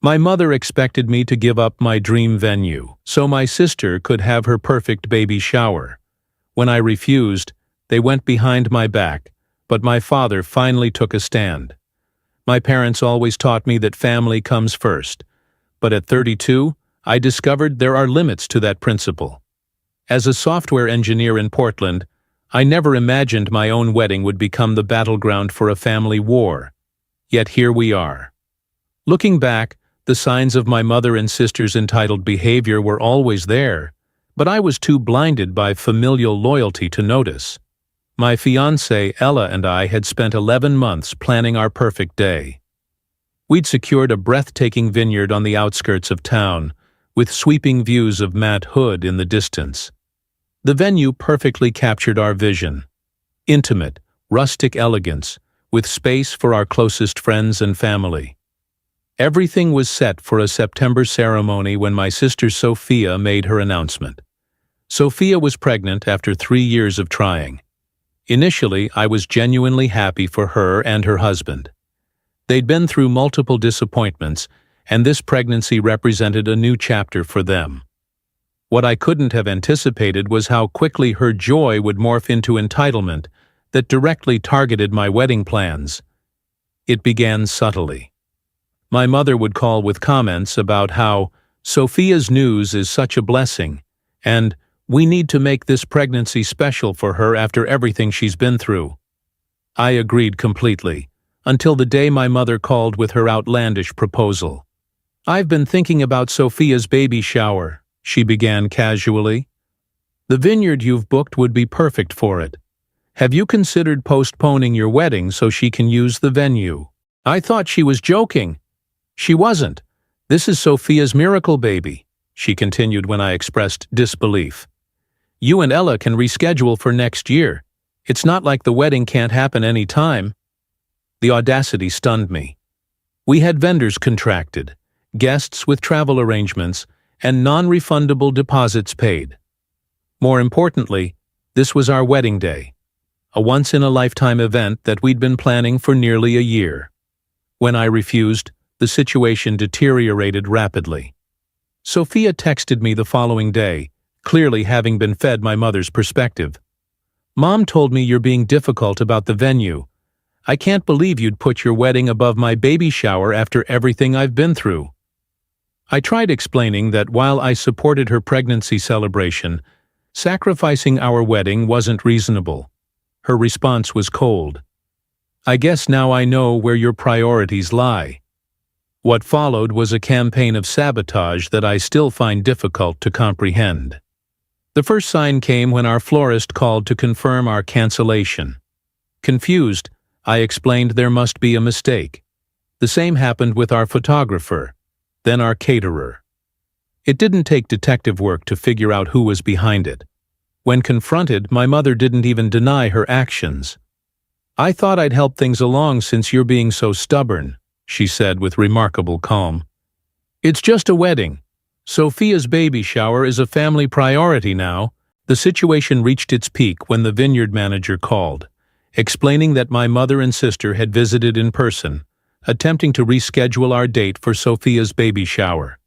My mother expected me to give up my dream venue so my sister could have her perfect baby shower. When I refused, they went behind my back, but my father finally took a stand. My parents always taught me that family comes first, but at 32, I discovered there are limits to that principle. As a software engineer in Portland, I never imagined my own wedding would become the battleground for a family war. Yet here we are. Looking back, the signs of my mother and sister's entitled behavior were always there, but I was too blinded by familial loyalty to notice. My fiancée, Ella, and I had spent 11 months planning our perfect day. We'd secured a breathtaking vineyard on the outskirts of town, with sweeping views of Mount Hood in the distance. The venue perfectly captured our vision. Intimate, rustic elegance, with space for our closest friends and family. Everything was set for a September ceremony when my sister Sophia made her announcement. Sophia was pregnant after 3 years of trying. Initially, I was genuinely happy for her and her husband. They'd been through multiple disappointments, and this pregnancy represented a new chapter for them. What I couldn't have anticipated was how quickly her joy would morph into entitlement that directly targeted my wedding plans. It began subtly. My mother would call with comments about how Sophia's news is such a blessing, and we need to make this pregnancy special for her after everything she's been through. I agreed completely, until the day my mother called with her outlandish proposal. "I've been thinking about Sophia's baby shower," she began casually. "The vineyard you've booked would be perfect for it. Have you considered postponing your wedding so she can use the venue?" I thought she was joking. She wasn't. "This is Sophia's miracle baby," she continued when I expressed disbelief. "You and Ella can reschedule for next year. It's not like the wedding can't happen any time." The audacity stunned me. We had vendors contracted, guests with travel arrangements, and non-refundable deposits paid. More importantly, this was our wedding day, a once-in-a-lifetime event that we'd been planning for nearly a year. When I refused, the situation deteriorated rapidly. Sophia texted me the following day, clearly having been fed my mother's perspective. "Mom told me you're being difficult about the venue. I can't believe you'd put your wedding above my baby shower after everything I've been through." I tried explaining that while I supported her pregnancy celebration, sacrificing our wedding wasn't reasonable. Her response was cold. "I guess now I know where your priorities lie." What followed was a campaign of sabotage that I still find difficult to comprehend. The first sign came when our florist called to confirm our cancellation. Confused, I explained there must be a mistake. The same happened with our photographer, then our caterer. It didn't take detective work to figure out who was behind it. When confronted, my mother didn't even deny her actions. "I thought I'd help things along since you're being so stubborn," she said with remarkable calm. "It's just a wedding. Sophia's baby shower is a family priority now." The situation reached its peak when the vineyard manager called, explaining that my mother and sister had visited in person, attempting to reschedule our date for Sophia's baby shower.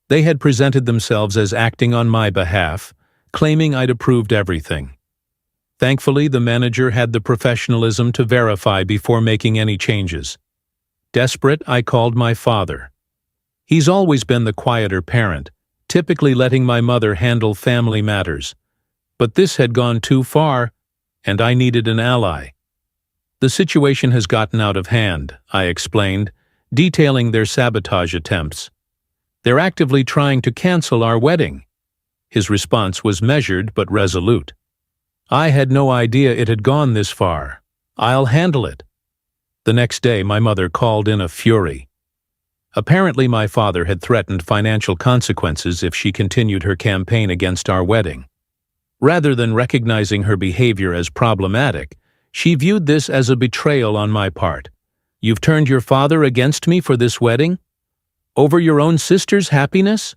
They had presented themselves as acting on my behalf, claiming I'd approved everything. Thankfully, the manager had the professionalism to verify before making any changes. Desperate, I called my father. He's always been the quieter parent, typically letting my mother handle family matters. But this had gone too far, and I needed an ally. "The situation has gotten out of hand," I explained, detailing their sabotage attempts. "They're actively trying to cancel our wedding." His response was measured but resolute. "I had no idea it had gone this far. I'll handle it." The next day, my mother called in a fury. Apparently, my father had threatened financial consequences if she continued her campaign against our wedding. Rather than recognizing her behavior as problematic, she viewed this as a betrayal on my part. "You've turned your father against me for this wedding? Over your own sister's happiness?"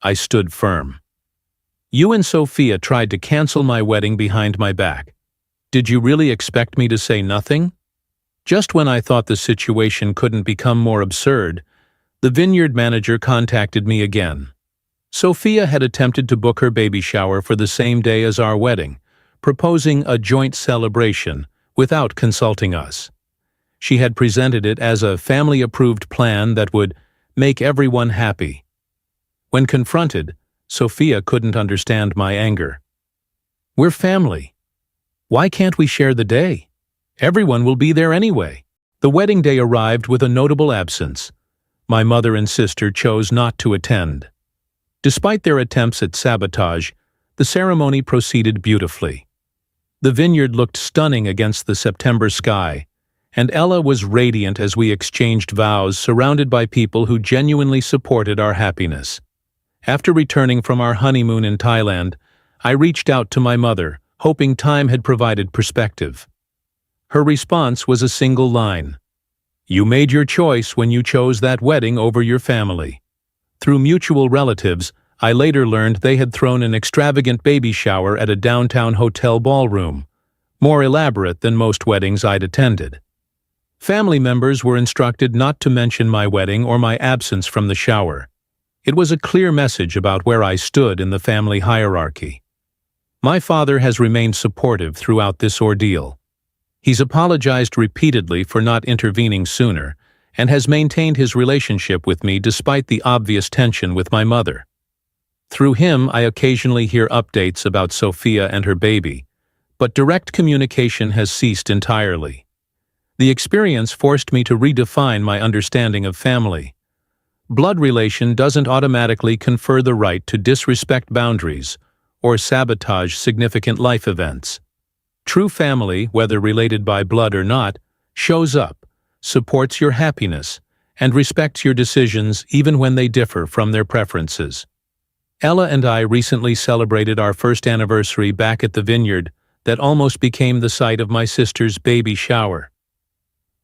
I stood firm. "You and Sophia tried to cancel my wedding behind my back. Did you really expect me to say nothing?" Just when I thought the situation couldn't become more absurd, The vineyard manager contacted me again. Sophia had attempted to book her baby shower for the same day as our wedding, proposing a joint celebration without consulting us. She had presented it as a family-approved plan that would make everyone happy. When confronted, Sophia couldn't understand my anger. "We're family. Why can't we share the day? Everyone will be there anyway." The wedding day arrived with a notable absence. My mother and sister chose not to attend. Despite their attempts at sabotage, the ceremony proceeded beautifully. The vineyard looked stunning against the September sky, and Ella was radiant as we exchanged vows surrounded by people who genuinely supported our happiness. After returning from our honeymoon in Thailand, I reached out to my mother, hoping time had provided perspective. Her response was a single line: "You made your choice when you chose that wedding over your family." Through mutual relatives, I later learned they had thrown an extravagant baby shower at a downtown hotel ballroom, more elaborate than most weddings I'd attended. Family members were instructed not to mention my wedding or my absence from the shower. It was a clear message about where I stood in the family hierarchy. My father has remained supportive throughout this ordeal. He's apologized repeatedly for not intervening sooner, and has maintained his relationship with me despite the obvious tension with my mother. Through him, I occasionally hear updates about Sophia and her baby, but direct communication has ceased entirely. The experience forced me to redefine my understanding of family. Blood relation doesn't automatically confer the right to disrespect boundaries or sabotage significant life events. True family, whether related by blood or not, shows up, supports your happiness, and respects your decisions even when they differ from their preferences. Ella and I recently celebrated our first anniversary back at the vineyard that almost became the site of my sister's baby shower.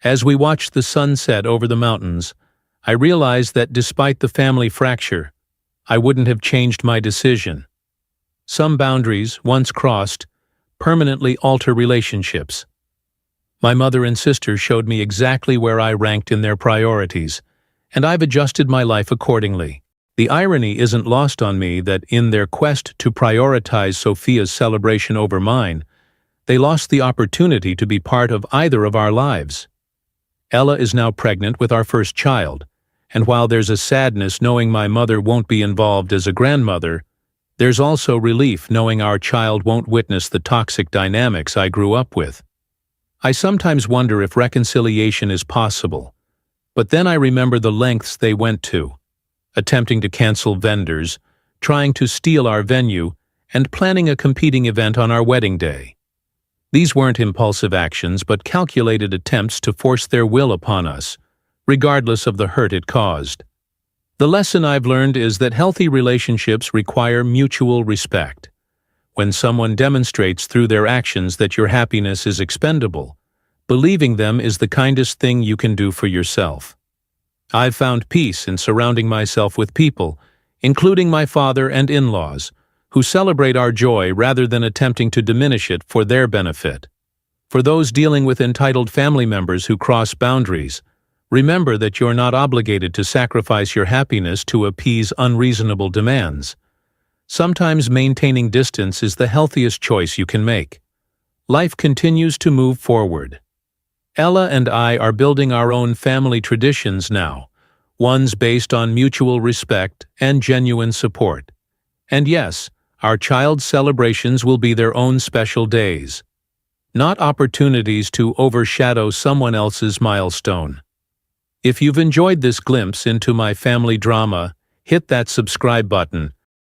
As we watched the sun set over the mountains, I realized that despite the family fracture, I wouldn't have changed my decision. Some boundaries, once crossed, permanently alter relationships. My mother and sister showed me exactly where I ranked in their priorities, and I've adjusted my life accordingly. The irony isn't lost on me that in their quest to prioritize Sophia's celebration over mine, they lost the opportunity to be part of either of our lives. Ella is now pregnant with our first child, and while there's a sadness knowing my mother won't be involved as a grandmother, there's also relief knowing our child won't witness the toxic dynamics I grew up with. I sometimes wonder if reconciliation is possible, but then I remember the lengths they went to, attempting to cancel vendors, trying to steal our venue, and planning a competing event on our wedding day. These weren't impulsive actions, but calculated attempts to force their will upon us, regardless of the hurt it caused. The lesson I've learned is that healthy relationships require mutual respect. When someone demonstrates through their actions that your happiness is expendable, believing them is the kindest thing you can do for yourself. I've found peace in surrounding myself with people, including my father and in-laws, who celebrate our joy rather than attempting to diminish it for their benefit. For those dealing with entitled family members who cross boundaries, remember that you're not obligated to sacrifice your happiness to appease unreasonable demands. Sometimes maintaining distance is the healthiest choice you can make. Life continues to move forward. Ella and I are building our own family traditions now, ones based on mutual respect and genuine support. And yes, our child's celebrations will be their own special days, not opportunities to overshadow someone else's milestone. If you've enjoyed this glimpse into my family drama, hit that subscribe button